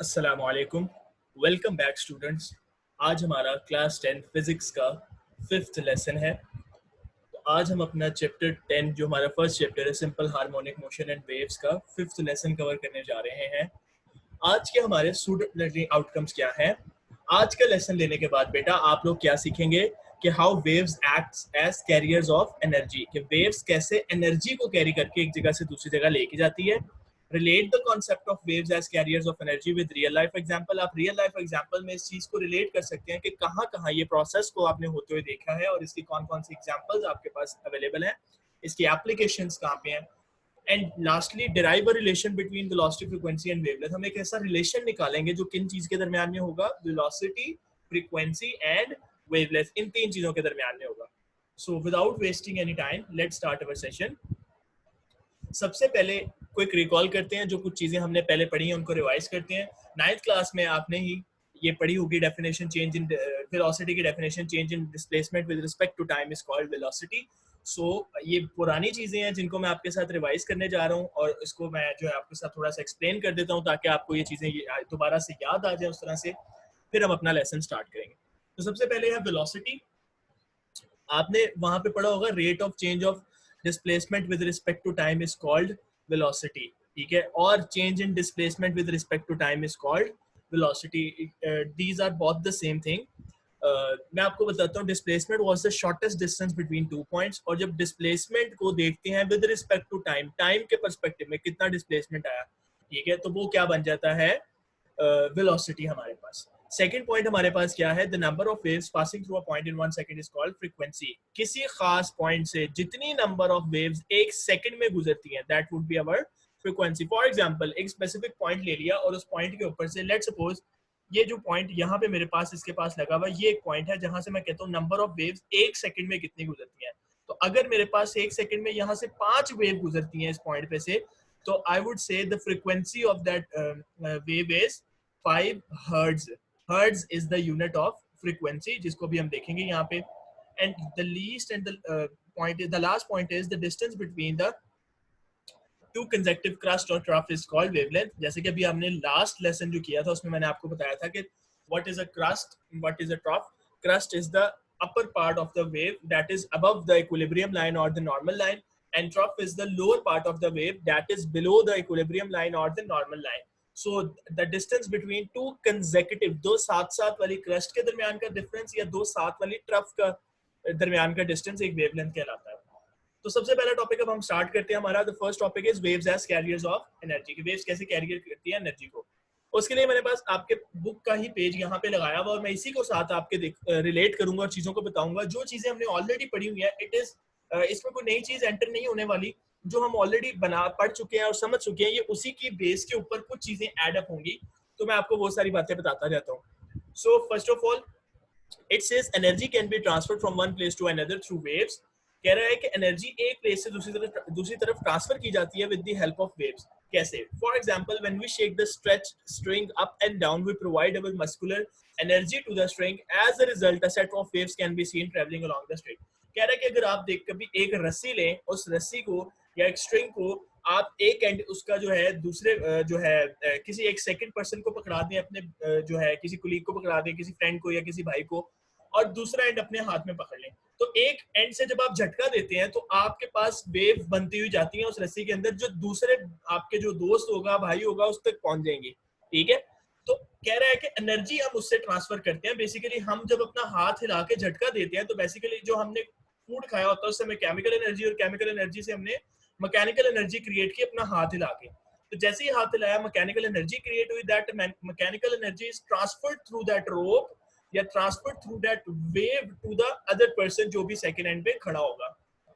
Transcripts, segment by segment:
अस्सलामुअलैकुम। Welcome back students. आज हमारा क्लास 10 फिज़िक्स का 5th लेसन है। तो आज हम अपना चैप्टर 10 जो हमारा फर्स्ट चैप्टर है simple harmonic motion and waves का 5th लेसन कवर करने जा रहे हैं। आज के हमारे स्टूडेंट लर्निंग आउटकम्स क्या हैं? आज का लेसन लेने के बाद बेटा आप लोग क्या सीखेंगे कि how waves acts as carriers of energy, कि वेव्स कैसे एनर्जी को कैरी करके एक जगह से दूसरी जगह लेके जाती है। Relate the concept of waves as carriers of energy with real life example. आप रियल लाइफ एग्जांपल में इस चीज को रिलेट कर सकते हैं कि कहाँ कहाँ ये प्रोसेस को आपने होते हुए देखा है और इसकी कौन कौन सी एग्जांपल्स आपके पास अवेलेबल हैं, इसकी एप्लीकेशंस कहाँ पे हैं। And lastly derive a relation between velocity, frequency and wavelength. हम एक ऐसा रिलेशन निकालेंगे जो किन चीज के दरमियान में होगा, वेलोसिटी, फ्रीक्वेंसी एंड वेवलेंथ, इन तीन चीजों के दरमियान में होगा। So without wasting any time let's start our session. सबसे पहले क्विक रिकॉल करते हैं, जो कुछ चीजें हमने पहले पढ़ी हैं उनको रिवाइज करते हैं। 9th क्लास में आपने ही ये पढ़ी होगी डेफिनेशन, चेंज इन वेलोसिटी की definition, change in displacement with respect to time is called velocity. So ये पुरानी चीजें हैं जिनको मैं आपके साथ रिवाइज करने जा रहा हूँ और इसको मैं जो है आपके साथ थोड़ा सा एक्सप्लेन कर देता हूँ ताकि आपको ये चीजें दोबारा से याद आ जाए उस तरह से। फिर हम अपना लेसन स्टार्ट करेंगे। तो सबसे पहले है वेलोसिटी। आपने वहां पे पढ़ा होगा rate of change of displacement with respect to time is called velocity, ठीक है। और change in displacement with respect to time is called velocity. These are both the same thing. मैं आपको बताता हूँ, displacement was the shortest distance between two points, और जब displacement को देखते हैं with respect to time, time के पर्सपेक्टिव में कितना डिस्प्लेसमेंट आया, ठीक है, तो वो क्या बन जाता है, वेलोसिटी हमारे पास। सेकंड पॉइंट हमारे पास क्या है, the number of waves passing through a point in 1 second is called frequency. किसी खास पॉइंट से जितनी नंबर ऑफ वेव्स एक सेकंड में गुजरती हैं, that would be our frequency. For example एक स्पेसिफिक पॉइंट ले लिया और उस पॉइंट के ऊपर से लेट्स सपोज ये जो पॉइंट यहाँ पे मेरे पास इसके पास लगा हुआ, ये एक पॉइंट है जहां से मैं कहता हूँ नंबर ऑफ वेव्स एक सेकंड में कितनी गुजरती हैं। तो अगर मेरे पास एक सेकंड में यहाँ से 5 वेव गुजरती हैं इस पॉइंट पे से, तो I would say the frequency of that wave is 5 hertz. Hertz is the unit of frequency, जिसको भी हम देखेंगे यहाँ पे। And the least and the point is, the last point is the distance between the two consecutive crust और trough is called wavelength. जैसे कि अभी हमने लास्ट लेसन जो किया था उसमें मैंने आपको बताया था कि what is a crust, what is a trough. Crust is the upper part of the wave that is above the equilibrium line or the normal line, and trough is the lower part of the wave that is below the equilibrium line or the normal line. So the distance between two consecutive, दो साथ साथ वाली crust के दरमियान का difference या दो साथ वाली ट्रफ का दरमियान का डिस्टेंस एक वेवलेंथ कहलाता है। तो सबसे पहला टॉपिक अब हम स्टार्ट करते हैं हमारा। The first topic is waves as carriers of energy, की वेव्स कैसे कैरियर करती है एनर्जी को। उसके लिए मेरे पास आपके बुक का ही पेज यहाँ पे लगाया हुआ और मैं इसी को साथ आपके रिलेट करूंगा और चीजों को बताऊंगा। जो चीजें हमने ऑलरेडी पढ़ी हुई है, इट इज इसमें कोई नई चीज एंटर नहीं होने वाली। जो हम ऑलरेडी बना पढ़ चुके हैं और समझ चुके हैं, ये उसी की बेस के ऊपर कुछ चीजें ऐड अप होंगी। तो मैं आपको वो सारी बातें बताता रहता हूँ। So first of all it says energy can be transferred from one place to another through waves. कह रहा है कि एनर्जी एक प्लेस से दूसरी तरफ ट्रांसफर की जाती है with the help of waves. कैसे? For example when we shake the stretch string up and down we provide our muscular energy to the string. As a result a set of waves can be seen travelling along the string. कह रहा है कि अगर आप देख कभी एक रस्सी लें, उस रस्सी को या एक स्ट्रिंग को आप एक एंड उसका जो है दूसरे जो है किसी एक सेकंड पर्सन को पकड़ा दें, अपने जो है किसी कुलीग को पकड़ा दें, किसी फ्रेंड को या किसी भाई को, और दूसरा एंड अपने हाथ में पकड़ लें, तो एक एंड से जब आप झटका देते हैं तो आपके पास वेव बनती हुई जाती है उस रस्सी के अंदर, जो दूसरे आपके जो दोस्त होगा, भाई होगा, उस तक पहुंच जाएंगे। ठीक है, तो कह रहा है कि एनर्जी हम उससे ट्रांसफर करते हैं। बेसिकली हम जब अपना हाथ हिला के झटका देते हैं तो बेसिकली जो हमने फूड खाया होता है उससे हमें केमिकल एनर्जी, और केमिकल एनर्जी से हमने मैकेनिकल एनर्जी क्रिएट की अपना हाथ हिला के। तो जैसे ही हाथ हिलाया मैकेनिकल एनर्जी क्रिएट हुई, that mechanical energy is transferred through that rope या transfer through that wave to the other person जो भी सेकंड एंड पे खड़ा होगा।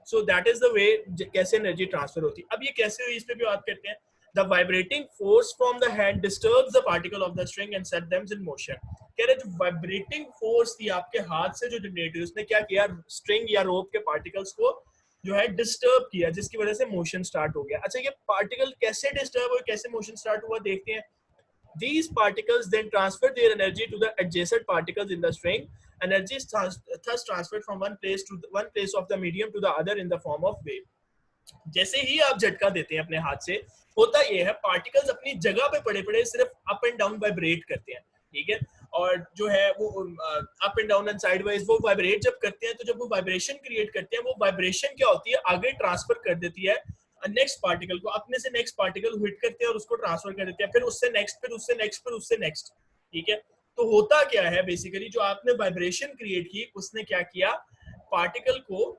So that is the way कैसे एनर्जी ट्रांसफर होती है। अब ये कैसे हुई, इस पे भी बात करते हैं। The vibrating force from the hand disturbs the particle of the string and set them in motion. कह रहे जो वाइब्रेटिंग फोर्स थी आपके हाथ से जो जनरेट हुई, उसने क्या किया, स्ट्रिंग या रोप के पार्टिकल्स को जो है डिस्टर्ब किया, जिसकी वजह से मोशन स्टार्ट हो गया। अच्छा, ये पार्टिकल कैसे डिस्टर्ब हुए, कैसे मोशन स्टार्ट हुआ, देखते हैं। These particles then transfer their energy to the adjacent particles in the string. Energy is thus transferred from one place of the medium to the other in the form of wave. जैसे ही आप झटका देते हैं अपने हाथ से, होता ये है पार्टिकल्स अपनी जगह पे पड़े पड़े सिर्फ अप एंड डाउन वाइब्रेट करते हैं, ठीक है। और जो है वो up and down and sideways वो वाइब्रेट जब करते हैं, तो जब वो वाइब्रेशन क्रिएट करते हैं, वो वाइब्रेशन क्या होती है, आगे ट्रांसफर कर देती है नेक्स्ट पार्टिकल को, अपने से नेक्स्ट पार्टिकल हिट करते हैं और उसको ट्रांसफर कर देते हैं, फिर उससे नेक्स्ट, फिर उससे नेक्स्ट, फिर उससे नेक्स्ट, ठीक है। तो होता क्या है बेसिकली, जो आपने वाइब्रेशन क्रिएट की उसने क्या किया, पार्टिकल को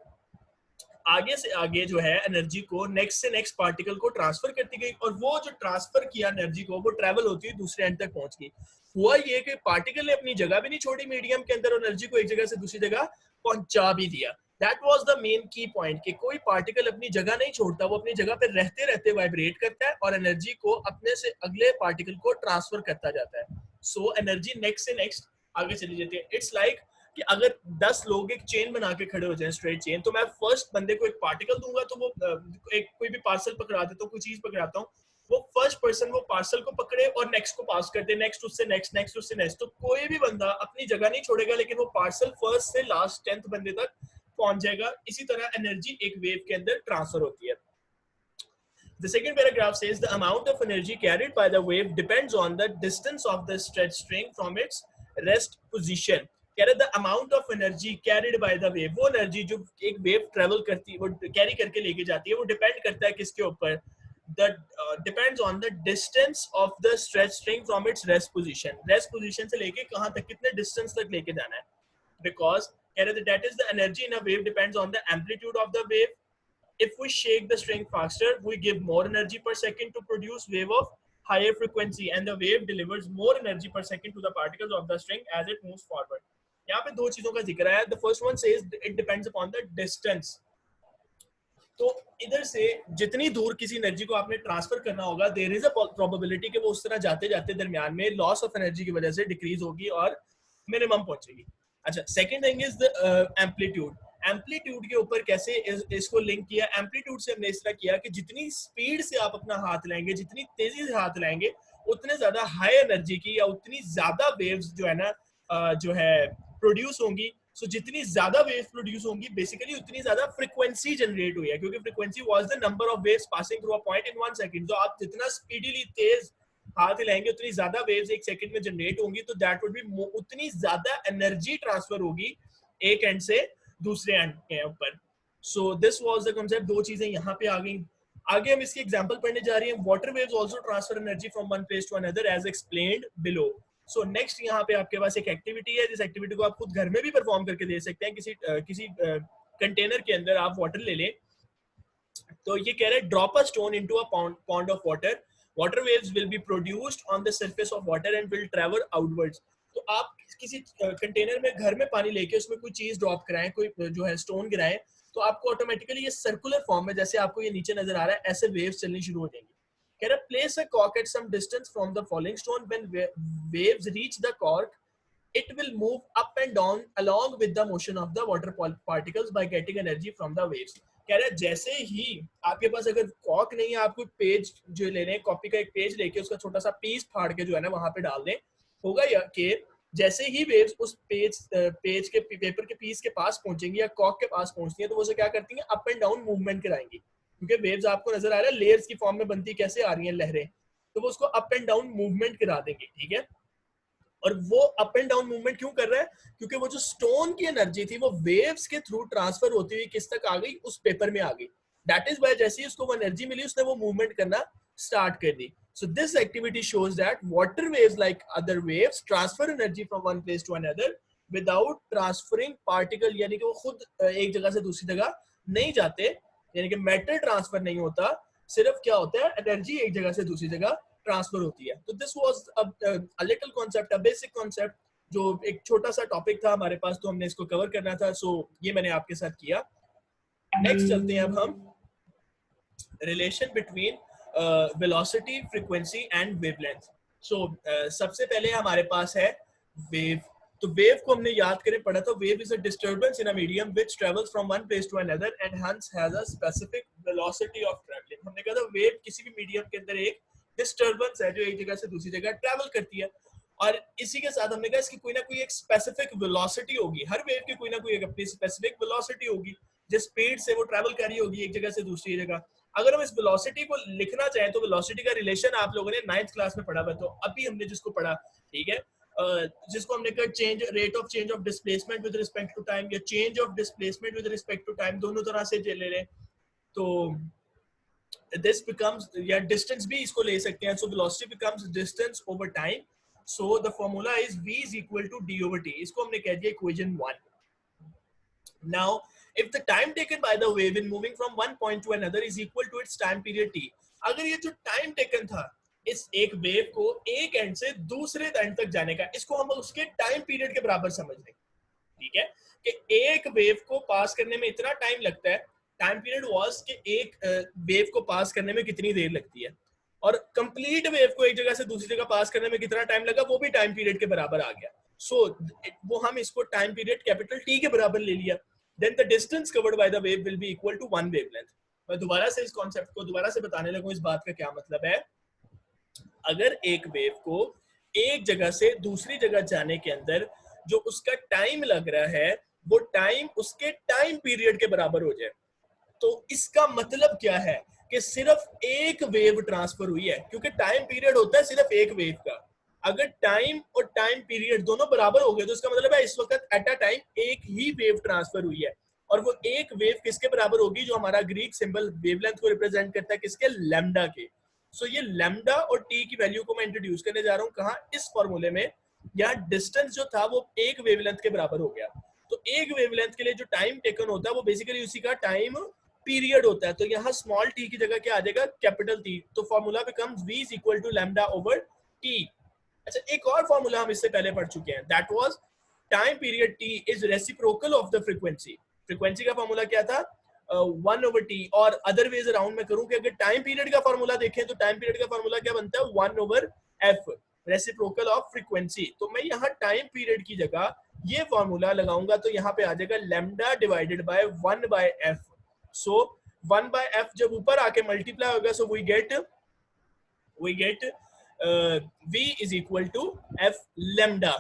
आगे से आगे जो है एनर्जी को नेक्स्ट से नेक्स्ट पार्टिकल को ट्रांसफर करती गई, और वो जो ट्रांसफर किया एनर्जी को वो ट्रेवल होती हुई दूसरे एंड तक पहुंच गई। हुआ ये कि पार्टिकल ने अपनी जगह भी नहीं छोड़ी मीडियम के अंदर, एनर्जी को एक जगह से दूसरी जगह पहुंचा भी दिया। दैट वाज द मेन की पॉइंट कि कोई पार्टिकल अपनी जगह नहीं छोड़ता, वो अपनी जगह पे रहते रहते वाइब्रेट करता है और एनर्जी को अपने से अगले पार्टिकल को ट्रांसफर करता जाता है। सो एनर्जी नेक्स्ट से नेक्स्ट आगे चली जाती है। इट्स लाइक कि अगर 10 लोग एक चेन बना के खड़े हो जाएं, स्ट्रेट चेन, तो मैं फर्स्ट बंदे को एक पार्टिकल दूंगा, तो वो एक कोई भी पार्सल पकड़ा देता हूँ, कोई चीज पकड़ाता हूँ, वो फर्स्ट पर्सन वो पार्सल को पकड़े और नेक्स्ट को पास कर दे, नेक्स्ट उससे नेक्स्ट, नेक्स्ट उससे नेक्स्ट, तो कोई भी बंदा अपनी जगह नहीं छोड़ेगा, लेकिन वो पार्सल फर्स्ट से लास्ट 10th बंदे तक पहुंच जाएगा। इसी तरह एनर्जी एक वेव के अंदर ट्रांसफर होती है। The second paragraph says the amount of energy carried by the wave depends on the distance of the stretched string from its rest position. कह रहे the amount of energy carried by the wave, वो energy जो एक wave travel करती है, वो carry करके लेके जाती है, वो डिपेंड करता है किसके ऊपर, depends on the distance of the stretched string from its rest position. Rest position से लेके कहाँ तक, कितने distance तक लेके जाना है, because कह रहे that is the energy in a wave depends on the amplitude of the wave. If we shake the string faster, we give more energy per second to produce wave of higher frequency, and the wave delivers more energy per second to the particles of the string as it moves forward. यहाँ पे दो चीजों का जिक्र है। The first one says it depends upon the distance. तो इधर से जितनी दूर किसी एनर्जी को आपने ट्रांसफर करना होगा, देयर इज अ प्रोबेबिलिटी कि वो उस तरह जाते जाते दरमियान में लॉस ऑफ एनर्जी की वजह से डिक्रीज होगी और मिनिमम पहुंचेगी। अच्छा, second thing is the amplitude. Amplitude के ऊपर कैसे इसको लिंक किया, एम्पलीट्यूड से हमने इस तरह किया कि जितनी स्पीड से आप अपना हाथ लाएंगे, जितनी तेजी से हाथ लाएंगे, उतने ज्यादा हाई एनर्जी की या उतनी ज्यादा वेव्स जो है ना जो है प्रोड्यूस होंगी। सो जितनी ज्यादा वेव्स प्रोड्यूस होंगी, बेसिकली उतनी ज्यादा फ्रीक्वेंसी जनरेट हुई है, क्योंकि frequency was the number of waves passing through a point in 1 second. तो आप जितना स्पीडीली तेज हाथ हिलाएंगे, उतनी ज्यादा वेव्स एक सेकंड में जनरेट होंगी, तो दैट वुड बी उतनी ज्यादा एनर्जी ट्रांसफर होगी एक एंड से दूसरे एंड के ऊपर। So this was the concept. दो चीजें यहाँ पे आ गई। आगे हम इसकी एग्जांपल पढ़ने जा रही हैं। Water waves also transfer energy from one place to another as explained below. So next यहाँ पे आपके पास एक एक्टिविटी है, जिस एक्टिविटी को आप खुद घर में भी परफॉर्म करके दे सकते हैं। किसी कंटेनर के अंदर आप वाटर ले लें। तो ये कह रहे हैं drop a stone into a pond of water, water waves will be produced on the surface of water and will travel outwards. तो आप किसी कंटेनर में घर में पानी लेके उसमें कोई चीज ड्रॉप कराएं, कोई जो है स्टोन गिराएं, तो आपको ऑटोमेटिकली ये सर्कुलर फॉर्म में, जैसे आपको ये नीचे नजर आ रहा है, ऐसे वेव्स चलनी शुरू हो जाएंगी। कह रहा place a cork at some distance from the falling stone, when waves reach the cork it will move up and down along with the motion of the water particles by getting energy from the waves. कह रहा है जैसे ही आपके पास अगर cork नहीं है, आपको page जो ले लें, कॉपी का एक पेज लेके उसका छोटा सा पीस फाड़ के जो है ना वहां पे डाल दें, होगा या कि जैसे ही वेव्स उस पेज के पेपर के पीस के पास पहुंचेंगी या कॉर्क के पास पहुंचती है, तो वो से क्या करती हैं, अप एंड डाउन मूवमेंट कराएंगी। क्योंकि वेव्स आपको नजर आ रहा है लेयर्स की फॉर्म में बनती कैसे आ रही हैं लहरें, तो वो उसको अप एंड डाउन मूवमेंट करा देंगे, ठीक है। और वो अप एंड डाउन मूवमेंट क्यों कर रहा है, क्योंकि वो जो स्टोन की एनर्जी थी वो वेव्स के थ्रू ट्रांसफर होती हुई किस तक आ गई, उस पेपर में आ गई। दैट इज वाई जैसे ही उसको वो एनर्जी मिली, उसने वो मूवमेंट करना स्टार्ट कर दी। So this activity shows that water waves like other waves transfer energy from one place to another without transferring particle, यानी कि वो खुद एक जगह से दूसरी जगह नहीं जाते, यानी कि मैटर ट्रांसफर नहीं होता, सिर्फ क्या होता है, एनर्जी एक जगह से दूसरी जगह ट्रांसफर होती है। तो this was a little concept, a basic concept, जो एक छोटा सा टॉपिक था हमारे पास, तो हमने इसको कवर करना था। सो ये मैंने आपके साथ किया। नेक्स्ट चलते हैं अब हम relation between velocity, frequency and wavelength. So सबसे पहले हमारे पास है वेव। तो वेव को हमने याद करें पढ़ा था, wave is a disturbance in a medium which travels from one place to another and hence has a specific velocity of travelling. हमने कहा था वेव किसी भी मीडियम के अंदर एक डिस्टर्बेंस है जो एक जगह से दूसरी जगह ट्रैवल करती है, और इसी के साथ हमने कहा इसकी कोई ना कोई एक स्पेसिफिक वेलोसिटी होगी। हर वेव की कोई ना कोई एक अपनी स्पेसिफिक वेलोसिटी होगी। जिस स्पीड से वो ट्रैवल कर रही होगी एक जगह से दूसरी जगह। अगर हम इस वेलोसिटी को लिखना चाहें तो वेलोसिटी का रिलेशन आप लोगों ने 9th क्लास में पढ़ा हुआ, तो अभी हमने जिसको पढ़ा, ठीक है, जिसको हमने कहा change rate of change of displacement with respect to time या change of displacement with respect to time, दोनों तरह से ले लें तो this becomes, या distance भी इसको ले सकते हैं, so velocity becomes distance over time, so the formula is v is equal to d over t, इसको हमने कह दिया equation 1. Now if the time taken by the wave in moving from one point to another is equal to its time period t, अगर ये जो time taken था इस एक वेव को एक एंड से दूसरे एंड तक जाने का, इसको हम उसके टाइम पीरियड के बराबर समझ लें, ठीक है, कि एक वेव को पास करने में इतना टाइम लगता है, टाइम पीरियड वाज कि एक वेव को पास करने में कितनी देर लगती है, और कंप्लीट वेव को एक जगह से दूसरी जगह पास करने में कितना टाइम लगा वो भी टाइम पीरियड के बराबर आ गया। सो वो हम इसको टाइम पीरियड कैपिटल टी के बराबर ले लिया, then the distance covered by the wave will be equal to one wavelength. मैं दोबारा से इस कॉन्सेप्ट को दोबारा से बताने लगूं, इस बात का क्या मतलब है। अगर एक वेव को एक जगह से दूसरी जगह जाने के अंदर जो उसका टाइम लग रहा है वो टाइम उसके टाइम पीरियड के बराबर हो जाए, तो इसका मतलब क्या है कि सिर्फ एक वेव ट्रांसफर हुई है, क्योंकि टाइम पीरियड होता है सिर्फ एक वेव का। अगर टाइम और टाइम पीरियड दोनों बराबर हो गए तो इसका मतलब है इस वक्त एट अ टाइम एक ही वेव ट्रांसफर हुई है, और वो एक वेव किसके बराबर होगी, जो हमारा ग्रीक सिंबल वेवलेंथ को रिप्रेजेंट करता है, किसके, लैम्डा के। सो ये लैम्डा और टी की वैल्यू को मैं इंट्रोड्यूस करने जा रहा हूँ कहाँ, इस फॉर्मूले में। यहाँ डिस्टेंस जो था वो एक वेवलेंथ के बराबर हो गया, तो एक वेवलेंथ के लिए जो टाइम टेकन होता है वो बेसिकली उसी का टाइम पीरियड होता है, तो यहाँ स्मॉल टी की जगह क्या आ जाएगा, कैपिटल टी, तो formula becomes v is equal to lambda over T. अच्छा, एक और फॉर्मूला हम इससे पहले पढ़ चुके हैं, that was time period t is reciprocal of the frequency. Frequency का फॉर्मूला क्या था, 1 ओवर टी, और अदर वेज अराउंड में करूं कि अगर टाइम पीरियड का फॉर्मूला देखें तो टाइम पीरियड का फॉर्मूला क्या बनता है, 1 over F, reciprocal of frequency. तो मैं यहाँ टाइम पीरियड की जगह ये फॉर्मूला लगाऊंगा तो यहाँ पे आ जाएगा lambda divided by 1 by F. So 1 by f जब ऊपर आके मल्टीप्लाई होगा, so we get v is equal to f lambda,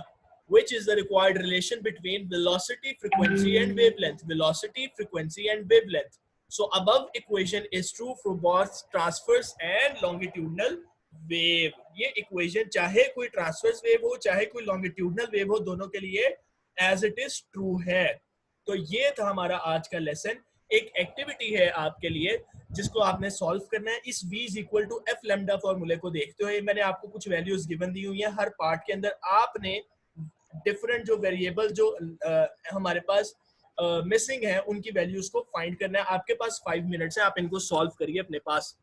which is the required relation between velocity, frequency and wavelength. Velocity, frequency and wavelength. So above equation is true for both transverse and longitudinal wave. ये equation चाहे कोई transverse wave हो चाहे कोई longitudinal wave हो, दोनों के लिए as it is true है। तो ये था हमारा आज का लेसन। एक एक्टिविटी है आपके लिए जिसको आपने सॉल्व करना है। इस v is equal to F lambda फॉर्मूले को देखते हुए मैंने आपको कुछ वैल्यूज गिवन दी हुई है, हर पार्ट के अंदर आपने डिफरेंट जो वेरिएबल जो हमारे पास मिसिंग है उनकी वैल्यूज को फाइंड करना है। आपके पास 5 मिनट्स है, आप इनको सॉल्व करिए अपने पास।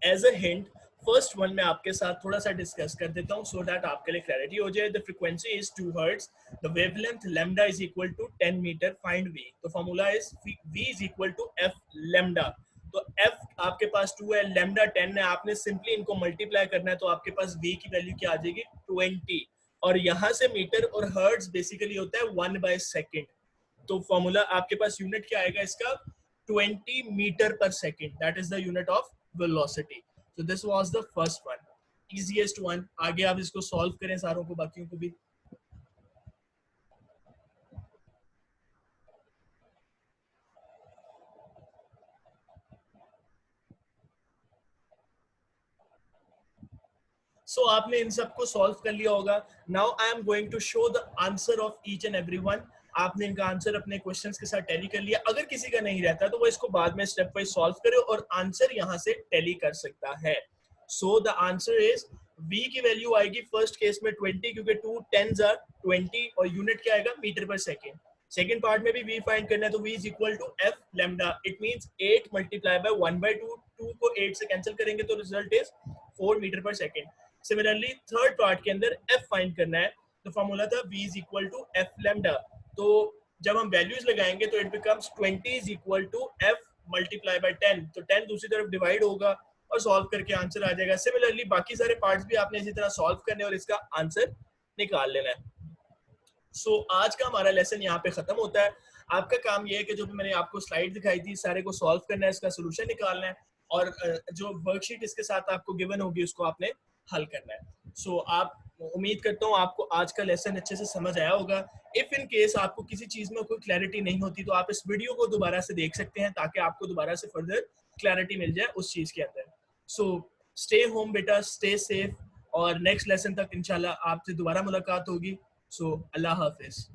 As a hint, first one मैं आपके साथ थोड़ा सा डिस्कस कर देता हूँ सो दैट आपके लिए क्लैरिटी हो जाए। The frequency is 2 hertz, the wavelength lambda is equal to 10 metre, find v। तो formula is v is equal to f lambda. तो f आपके पास 2 है, लैम्डा 10 है, आपने सिंपली इनको मल्टीप्लाई करना है तो आपके पास v की वैल्यू क्या आ जाएगी, 20। और यहाँ से मीटर और हर्ट्ज बेसिकली होता है 1 बाय सेकेंड, तो फॉर्मूला आपके पास यूनिट क्या आएगा इसका, 20 metre per second, that is the unit of velocity. So this was the first one, easiest one। आगे आप इसको सॉल्व करें सारों को, बाकियों को भी। So आपने इन सबको सॉल्व कर लिया होगा। Now I am going to show the answer of each and everyone. आपने इनका आंसर अपने क्वेश्चंस के साथ टैली कर लिया। अगर किसी का नहीं रहता तो वो इसको बाद में स्टेप वाइज सॉल्व करे और आंसर यहाँ से टैली कर सकता है। So the answer is v की वैल्यू आएगी फर्स्ट केस में 20, क्योंकि 2 10s are 20 और यूनिट क्या आएगा, metre per second. Second part में भी v फाइंड करना है तो v is equal to f lambda, it means 8 multiply by 1/2, 2 को 8 से कैंसिल करेंगे तो result is 4 metre per second. Similarly third part के अंदर f फाइंड करना है तो फॉर्मूला था v is equal to f lambda. तो जब हम वैल्यूज लगाएंगे तो it becomes 20 is equal to f multiply by 10, तो 10 दूसरी तरफ डिवाइड होगा और सॉल्व करके आंसर आ जाएगा। सिमिलरली बाकी सारे पार्ट्स भी आपने इसी तरह सॉल्व करने और इसका आंसर निकाल लेना है। सो आज का हमारा लेसन यहाँ पे खत्म होता है। आपका काम ये है कि जो भी मैंने आपको स्लाइड दिखाई थी सारे को सॉल्व करना है, इसका सोल्यूशन निकालना है और जो वर्कशीट इसके साथ आपको गिवन होगी उसको आपने हल करना है। सो आप उम्मीद करता हूँ आपको आज का लेसन अच्छे से समझ आया होगा। इफ इन केस आपको किसी चीज में कोई क्लैरिटी नहीं होती तो आप इस वीडियो को दोबारा से देख सकते हैं ताकि आपको दोबारा से फर्दर क्लैरिटी मिल जाए उस चीज के अंदर। सो स्टे होम बेटा, स्टे सेफ और नेक्स्ट लेसन तक इंशाल्लाह आपसे दोबारा मुलाकात होगी। सो अल्लाह हाफिज।